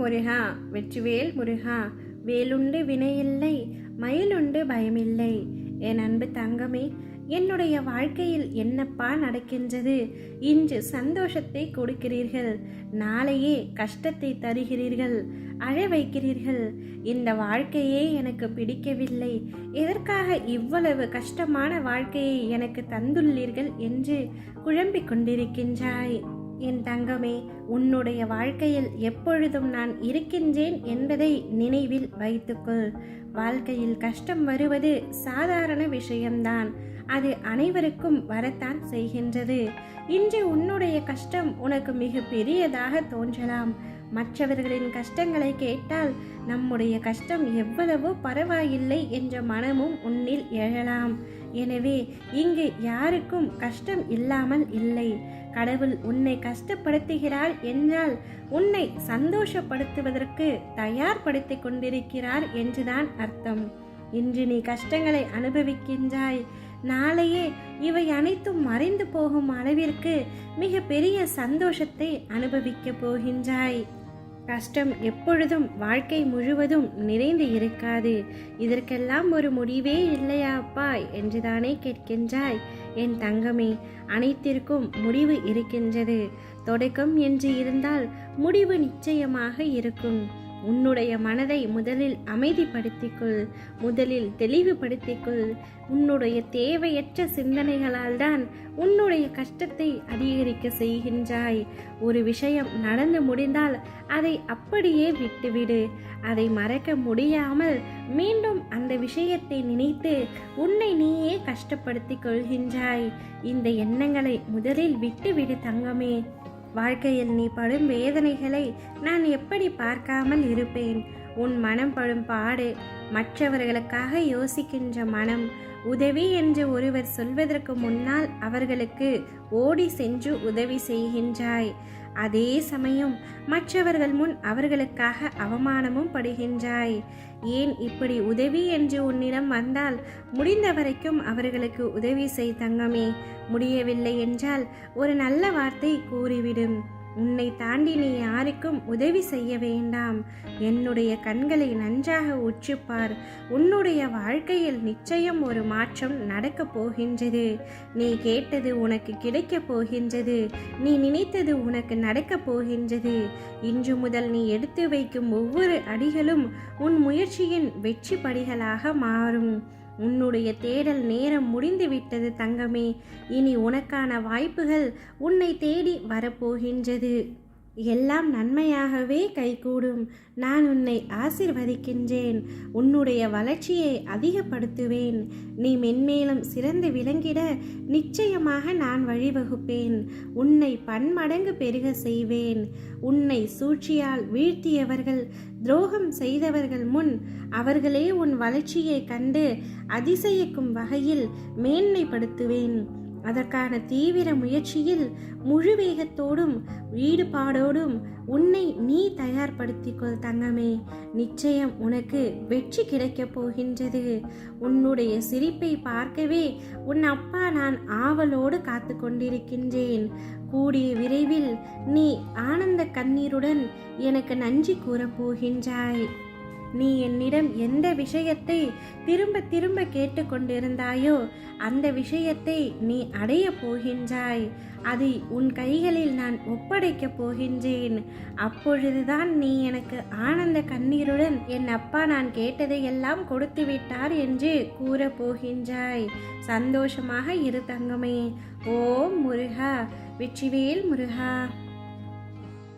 முருகா, வெற்றிவேல் முருகா. வேலுண்டு வினையில்லை, மயிலுண்டு பயமில்லை. என் அன்பு தங்கமே, என்னுடைய வாழ்க்கையில் என்னப்பா நடக்கின்றது? இன்று சந்தோஷத்தை கொடுக்கிறீர்கள், நாளையே கஷ்டத்தை தருகிறீர்கள், அழ வைக்கிறீர்கள். இந்த வாழ்க்கையே எனக்கு பிடிக்கவில்லை, எதற்காக இவ்வளவு கஷ்டமான வாழ்க்கையை எனக்கு தந்துள்ளீர்கள் என்று குழம்பிக் கொண்டிருக்கின்றாய். என் தங்கமே, உன்னுடைய வாழ்க்கையில் எப்பொழுதும் நான் இருக்கின்றேன் என்பதை நினைவில் வைத்துக்கொள். வாழ்க்கையில் கஷ்டம் வருவது சாதாரண விஷயம்தான், அது அனைவருக்கும் வரத்தான் செய்கின்றது. இன்று உன்னுடைய கஷ்டம் உனக்கு மிக பெரியதாக தோன்றலாம். மற்றவர்களின் கஷ்டங்களை கேட்டால் நம்முடைய கஷ்டம் எவ்வளவோ பரவாயில்லை என்ற மனமும் உன்னில் எழலாம். எனவே இங்கு யாருக்கும் கஷ்டம் இல்லாமல் இல்லை. கடவுள் உன்னை கஷ்டப்படுத்துகிறார் என்றால் உன்னை சந்தோஷப்படுத்துவதற்கு தயார்படுத்திக் கொண்டிருக்கிறார் என்றுதான் அர்த்தம். இன்று நீ கஷ்டங்களை அனுபவிக்கின்றாய், நாளையே இவை அனைத்தும் மறைந்து போகும் அளவிற்கு மிக பெரிய சந்தோஷத்தை அனுபவிக்க போகின்றாய். கஷ்டம் எப்பொழுதும் வாழ்க்கை முழுவதும் நிறைந்து இருக்காது. இதற்கெல்லாம் ஒரு முடிவே இல்லையா அப்பா என்றுதானே கேட்கின்றாய். என் தங்கமே, அனைத்திற்கும் முடிவு இருக்கின்றது. தொடக்கம் என்று இருந்தால் முடிவு நிச்சயமாக இருக்கும். உன்னுடைய மனதை முதலில் அமைதிப்படுத்திக்கொள், முதலில் தெளிவுபடுத்திக்கொள். உன்னுடைய தேவையற்ற சிந்தனைகளால் தான் உன்னுடைய கஷ்டத்தை அதிகரிக்க செய்கின்றாய். ஒரு விஷயம் நடந்து முடிந்தால் அதை அப்படியே விட்டுவிடு. அதை மறக்க முடியாமல் மீண்டும் அந்த விஷயத்தை நினைத்து உன்னை நீயே கஷ்டப்படுத்திக் கொள்கின்றாய். இந்த எண்ணங்களை முதலில் விட்டுவிடு தங்கமே. வாழ்க்கையில் நீ படும் வேதனைகளை நான் எப்படி பார்க்காமல் இருப்பேன்? உன் மனம் படும் பாடு, மற்றவர்களுக்காக யோசிக்கின்ற மனம், உதவி என்று ஒருவர் சொல்வதற்கு முன்னால் அவர்களுக்கு ஓடி சென்று உதவி செய்கின்றாய். அதே சமயம் மற்றவர்கள் முன் அவர்களுக்காக அவமானமும் படுகின்றாய். ஏன் இப்படி? உதவி என்று உன்னிடம் வந்தால் முடிந்த வரைக்கும் அவர்களுக்கு உதவி செய் தங்கமே. முடியவில்லை என்றால் ஒரு நல்ல வார்த்தை கூறிவிடும். உன்னை தாண்டி நீ யாருக்கும் உதவி செய்ய வேண்டாம். என்னுடைய கண்களை நன்றாக உற்றுப்பார். உன்னுடைய வாழ்க்கையில் நிச்சயம் ஒரு மாற்றம் நடக்கப் போகின்றது. நீ கேட்டது உனக்கு கிடைக்கப் போகின்றது. நீ நினைத்தது உனக்கு நடக்கப் போகின்றது. இன்று முதல் நீ எடுத்து வைக்கும் ஒவ்வொரு அடிகளும் உன் முயற்சியின் வெற்றி படிகளாக மாறும். உன்னுடைய தேடல் நேரம் முடிந்துவிட்டது தங்கமே. இனி உனக்கான வாய்ப்புகள் உன்னை தேடி வரப்போகின்றது. எல்லாம் நன்மையாகவே கைகூடும். நான் உன்னை ஆசிர்வதிக்கின்றேன். உன்னுடைய வளர்ச்சியை அதிகப்படுத்துவேன். நீ மென்மேலும் சிறந்து விளங்கிட நிச்சயமாக நான் வழிவகுப்பேன். உன்னை பன்மடங்கு பெருக செய்வேன். உன்னை சூழ்ச்சியால் வீழ்த்தியவர்கள், துரோகம் செய்தவர்கள் முன் அவர்களே உன் வளர்ச்சியை கண்டு அதிசயிக்கும் வகையில் மேன்மைப்படுத்துவேன். அதற்கான தீவிர முயற்சியில் முழு வேகத்தோடும் ஈடுபாடோடும் உன்னை நீ தயார்படுத்திக்கொள் தங்கமே. நிச்சயம் உனக்கு வெற்றி கிடைக்கப் போகின்றது. உன்னுடைய சிரிப்பை பார்க்கவே உன் அப்பா நான் ஆவலோடு காத்து கொண்டிருக்கின்றேன். கூடிய விரைவில் நீ ஆனந்த கண்ணீருடன் எனக்கு நன்றி கூறப்போகின்றாய். நீ என்னிடம் எந்த விஷயத்தை திரும்ப திரும்ப கேட்டுக்கொண்டிருந்தாயோ அந்த விஷயத்தை நீ அடைய போகின்றாய். அதை உன் கைகளில் நான் ஒப்படைக்கப் போகின்றேன். அப்பொழுதுதான் நீ எனக்கு ஆனந்த கண்ணீருடன் என் அப்பா நான் கேட்டதை எல்லாம் கொடுத்து விட்டார் என்று கூற போகின்றாய். சந்தோஷமாக இரு தங்கமே. ஓம் முருகா, வெற்றிவேல் முருகா.